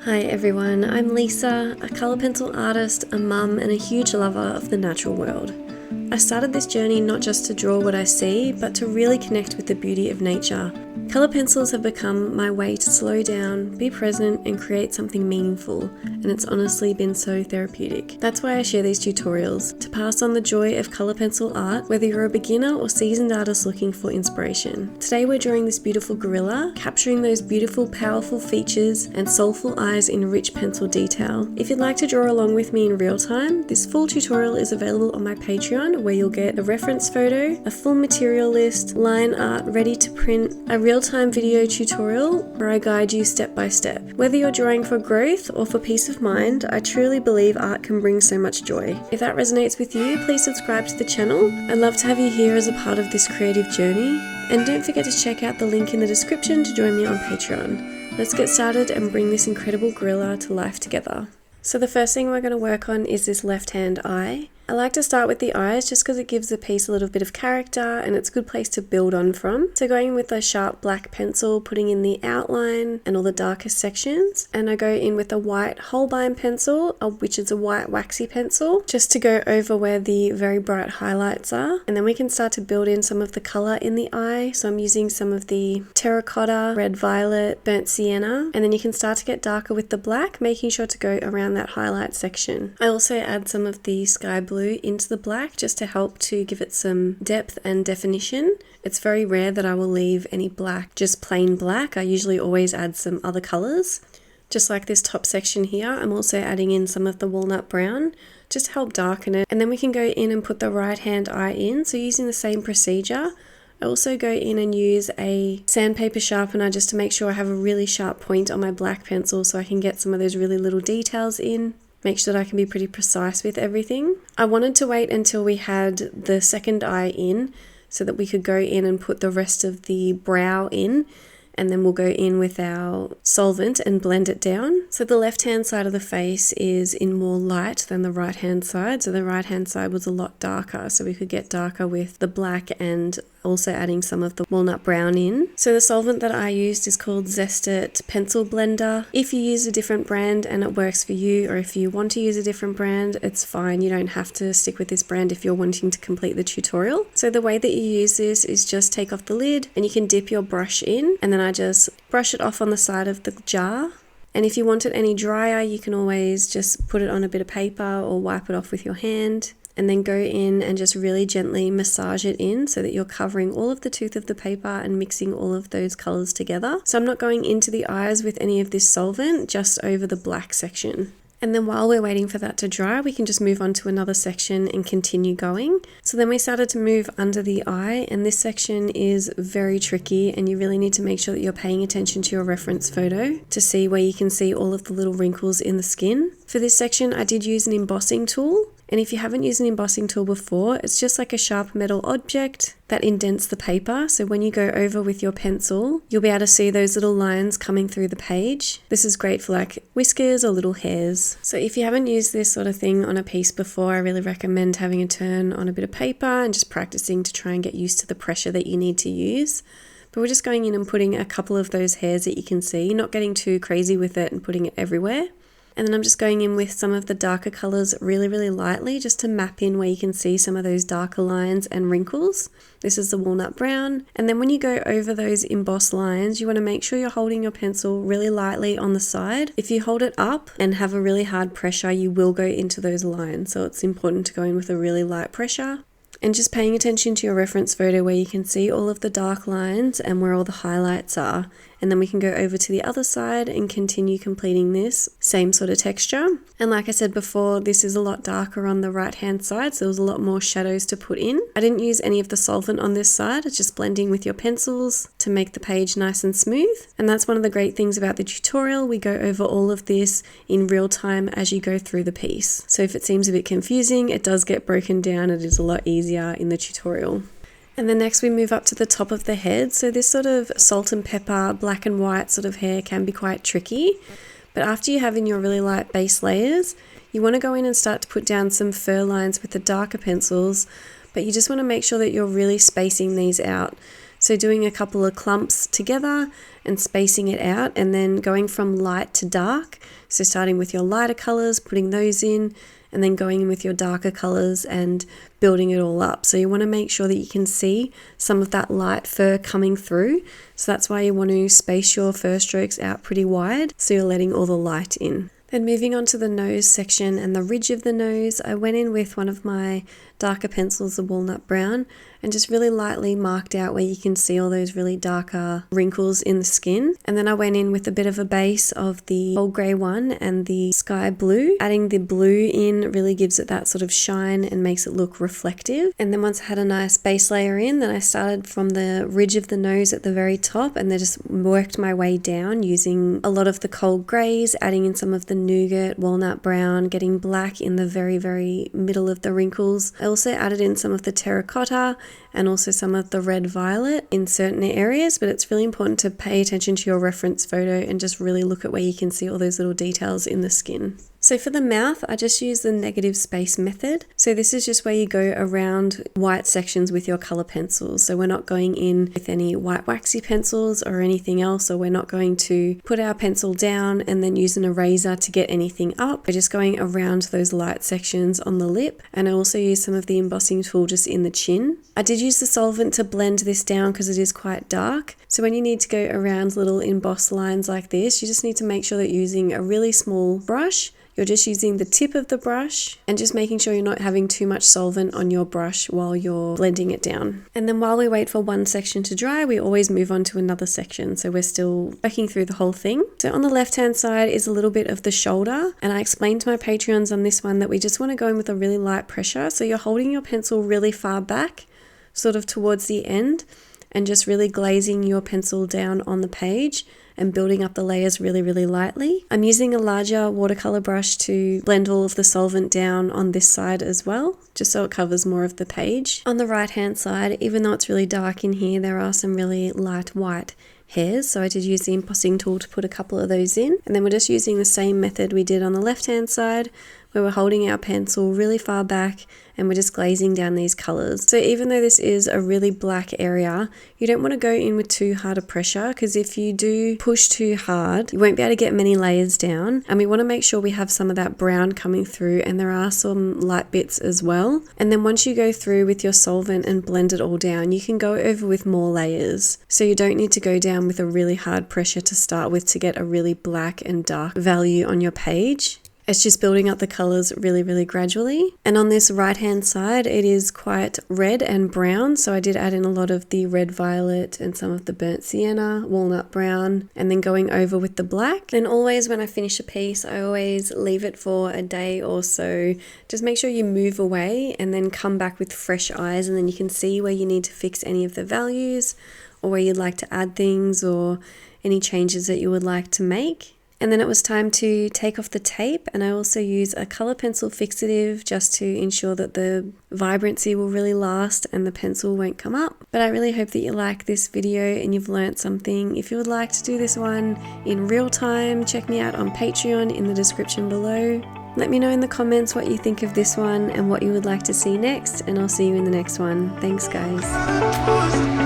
Hi everyone, I'm Lisa, a colour pencil artist, a mum and a huge lover of the natural world. I started this journey not just to draw what I see, but to really connect with the beauty of nature. Colour pencils have become my way to slow down, be present and create something meaningful, and it's honestly been so therapeutic. That's why I share these tutorials, to pass on the joy of colour pencil art, whether you're a beginner or seasoned artist looking for inspiration. Today we're drawing this beautiful gorilla, capturing those beautiful, powerful features and soulful eyes in rich pencil detail. If you'd like to draw along with me in real time, this full tutorial is available on my Patreon, where you'll get a reference photo, a full material list, line art ready to print, a real-time video tutorial where I guide you step by step. Whether you're drawing for growth or for peace of mind, I truly believe art can bring so much joy. If that resonates with you, please subscribe to the channel. I'd love to have you here as a part of this creative journey. And don't forget to check out the link in the description to join me on Patreon. Let's get started and bring this incredible gorilla to life together. So the first thing we're going to work on is this left-hand eye. I like to start with the eyes just because it gives the piece a little bit of character and it's a good place to build on from. So going with a sharp black pencil, putting in the outline and all the darkest sections, and I go in with a white Holbein pencil, which is a white waxy pencil, just to go over where the very bright highlights are, and then we can start to build in some of the colour in the eye. So I'm using some of the terracotta, red violet, burnt sienna, and then you can start to get darker with the black, making sure to go around that highlight section. I also add some of the sky blue into the black just to help to give it some depth and definition. It's very rare that I will leave any black, just plain black. I usually always add some other colours. Just like this top section here, I'm also adding in some of the walnut brown just to help darken it. And then we can go in and put the right hand eye in. So using the same procedure, I also go in and use a sandpaper sharpener just to make sure I have a really sharp point on my black pencil so I can get some of those really little details in. Make sure that I can be pretty precise with everything. I wanted to wait until we had the second eye in so that we could go in and put the rest of the brow in, and then we'll go in with our solvent and blend it down. So the left hand side of the face is in more light than the right hand side. So the right hand side was a lot darker, so we could get darker with the black and also adding some of the walnut brown in. So the solvent that I used is called Zest It Pencil Blender. If you use a different brand and it works for you, or if you want to use a different brand, it's fine. You don't have to stick with this brand if you're wanting to complete the tutorial. So the way that you use this is just take off the lid and you can dip your brush in, and then I just brush it off on the side of the jar. And if you want it any drier, you can always just put it on a bit of paper or wipe it off with your hand, and then go in and just really gently massage it in so that you're covering all of the tooth of the paper and mixing all of those colors together. So I'm not going into the eyes with any of this solvent, just over the black section. And then while we're waiting for that to dry, we can just move on to another section and continue going. So then we started to move under the eye, and this section is very tricky and you really need to make sure that you're paying attention to your reference photo to see where you can see all of the little wrinkles in the skin. For this section, I did use an embossing tool. And if you haven't used an embossing tool before, it's just like a sharp metal object that indents the paper. So when you go over with your pencil, you'll be able to see those little lines coming through the page. This is great for like whiskers or little hairs. So if you haven't used this sort of thing on a piece before, I really recommend having a turn on a bit of paper and just practicing to try and get used to the pressure that you need to use. But we're just going in and putting a couple of those hairs that you can see, not getting too crazy with it and putting it everywhere. And then I'm just going in with some of the darker colors really, really lightly just to map in where you can see some of those darker lines and wrinkles. This is the walnut brown. And then when you go over those embossed lines, you want to make sure you're holding your pencil really lightly on the side. If you hold it up and have a really hard pressure, you will go into those lines. So it's important to go in with a really light pressure. And just paying attention to your reference photo where you can see all of the dark lines and where all the highlights are. And then we can go over to the other side and continue completing this same sort of texture. And like I said before, this is a lot darker on the right hand side, so there's a lot more shadows to put in. I didn't use any of the solvent on this side, it's just blending with your pencils to make the page nice and smooth. And that's one of the great things about the tutorial. We go over all of this in real time as you go through the piece. So if it seems a bit confusing, it does get broken down. It is a lot easier in the tutorial. And then next we move up to the top of the head. So this sort of salt and pepper, black and white sort of hair can be quite tricky. But after you have in your really light base layers, you want to go in and start to put down some fur lines with the darker pencils, but you just want to make sure that you're really spacing these out. So doing a couple of clumps together and spacing it out, and then going from light to dark. So starting with your lighter colors, putting those in, and then going in with your darker colors and building it all up. So you want to make sure that you can see some of that light fur coming through. So that's why you want to space your fur strokes out pretty wide, so you're letting all the light in. Then moving on to the nose section and the ridge of the nose, I went in with one of my darker pencils, the walnut brown, and just really lightly marked out where you can see all those really darker wrinkles in the skin. And then I went in with a bit of a base of the gold grey one and the sky blue. Adding the blue in really gives it that sort of shine and makes it look reflective. And then once I had a nice base layer in, then I started from the ridge of the nose at the very top and then just worked my way down using a lot of the cold greys, adding in some of the nougat, walnut brown, getting black in the very, very middle of the wrinkles. I also added in some of the terracotta and also some of the red violet in certain areas, but it's really important to pay attention to your reference photo and just really look at where you can see all those little details in the skin. So for the mouth, I just use the negative space method. So this is just where you go around white sections with your color pencils. So we're not going in with any white waxy pencils or anything else, or we're not going to put our pencil down and then use an eraser to get anything up. We're just going around those light sections on the lip. And I also use some of the embossing tool just in the chin. I did use the solvent to blend this down because it is quite dark. So when you need to go around little embossed lines like this, you just need to make sure that you're using a really small brush. You're just using the tip of the brush and just making sure you're not having too much solvent on your brush while you're blending it down. And then while we wait for one section to dry, we always move on to another section. So we're still working through the whole thing. So on the left-hand side is a little bit of the shoulder. And I explained to my Patreons on this one that we just want to go in with a really light pressure. So you're holding your pencil really far back, sort of towards the end, and just really glazing your pencil down on the page and building up the layers really, really lightly. I'm using a larger watercolor brush to blend all of the solvent down on this side as well, just so it covers more of the page. On the right hand side, even though it's really dark in here, there are some really light white hairs, so I did use the embossing tool to put a couple of those in. And then we're just using the same method we did on the left hand side, where we're holding our pencil really far back and we're just glazing down these colors. So even though this is a really black area, you don't want to go in with too hard a pressure, because if you do push too hard, you won't be able to get many layers down. And we want to make sure we have some of that brown coming through, and there are some light bits as well. And then once you go through with your solvent and blend it all down, you can go over with more layers. So you don't need to go down with a really hard pressure to start with to get a really black and dark value on your page. It's just building up the colors really, really gradually. And on this right hand side, it is quite red and brown. So I did add in a lot of the red violet and some of the burnt sienna, walnut brown, and then going over with the black. And always when I finish a piece, I always leave it for a day or so. Just make sure you move away and then come back with fresh eyes, and then you can see where you need to fix any of the values or where you'd like to add things or any changes that you would like to make. And then it was time to take off the tape, and I also use a colour pencil fixative just to ensure that the vibrancy will really last and the pencil won't come up. But I really hope that you like this video and you've learnt something. If you would like to do this one in real time, check me out on Patreon in the description below. Let me know in the comments what you think of this one and what you would like to see next, and I'll see you in the next one. Thanks guys.